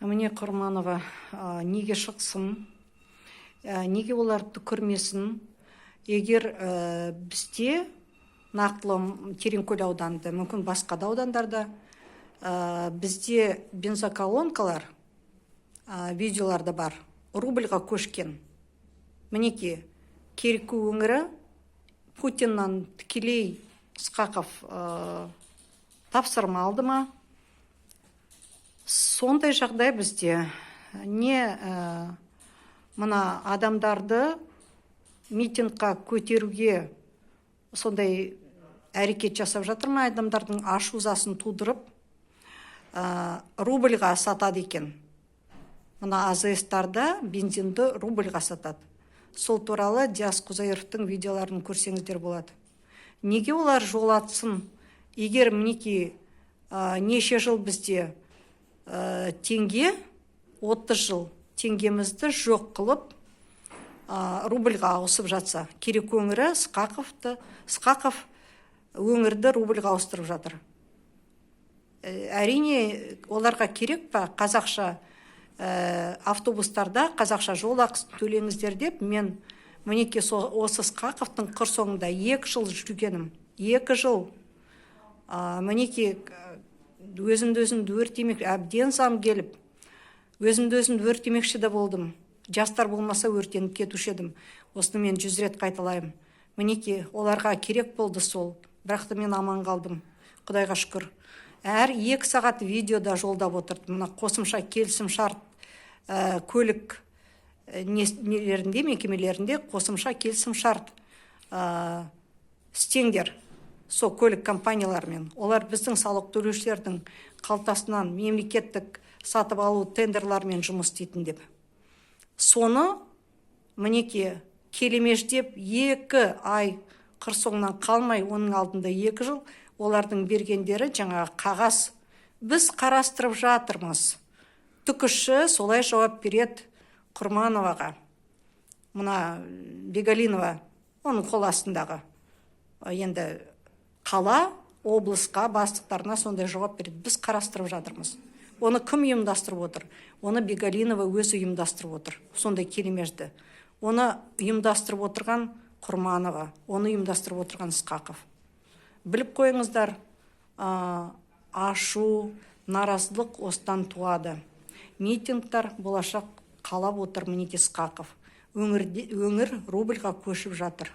Міне Құрманова неге шықсын, неге оларды көрмесін? Егер бізде нақтылы Тереңкөл ауданында, мүмкін басқа да аудандарда бізде бензоколонкалар видеоларда бар, рубльға көшкен. Мінеки, Кереку өңірі Путиннан тікелей Ысқақов тапсырма алды ма? Сондай жағдай бізде не мына адамдарды митингқа көтеруге сондай әрекет жасап жатыр ма? Адамдардың ашу-ызасын тудырып рубльға сатады екен. Мына АЗС-тарда бензинді рубльға сатады. Сол туралы Диас Құзайыровтың видеоларын көрсеңіздер болады. Неге олар жол атсын? Егер мінеки неше жыл бізде теңге, 30 жыл теңгемізді жоқ қылып рубльға ауысып жатса, Кереку өңірі Ысқақов өңірді рубльға ауыстырып жатыр. Әрине, оларға керек па қазақша автобустарда қазақша жол ақысын төлеңіздер деп, мен мінеки осы Ысқақовтың қыр соңында 2 жыл жүргенім. 2 жыл. Мінеки өзімді өртемек, әбден зам келіп, өзімді өртемекші де болдым. Жастар болмаса өртеніп кетуші едім. Осыны мен 100 рет қайталаймын. Мінеки оларға керек болды сол, бірақ мен аман қалдым. Құдайға шүкір. Әр 2 сағат видеода жолдап отырды. Мына қосымша келісім шарт көлік нелерінде, мекемелерінде қосымша келісім шарт істеңдер. Со көлік компаниялармен. Олар біздің салық төлеушілердің қалтасынан мемлекеттік сатып алу тендерлармен жұмыс істейтін деп. Соны мінеки келемеждеп 2 ай қыр соңынан қалмай, оның алдында 2 жыл олардың бергендері жаңағы қағаз. Біз қарастырып жатырмыз. Түкіші солай жауап береді Құрмановаға. Мына Бегалинова, оның қол астындағы. Енді қала, облысқа, бастықтарына сондай жауап береді. Біз қарастырып жатырмыз. Оны кім ұйымдастырып отыр? Оны Бегалинова өзі ұйымдастырып отыр. Сондай келемежді. Оны ұйымдастырып отырған Құрманова, оны ұйымдастырып отырған Ысқақов. Біліп қойыңыздар, ашу, наразылық осыдан туады. Митингтар болашақ қалап отыр мінеки Ысқақов. Өңір рубльға көшіп жатыр.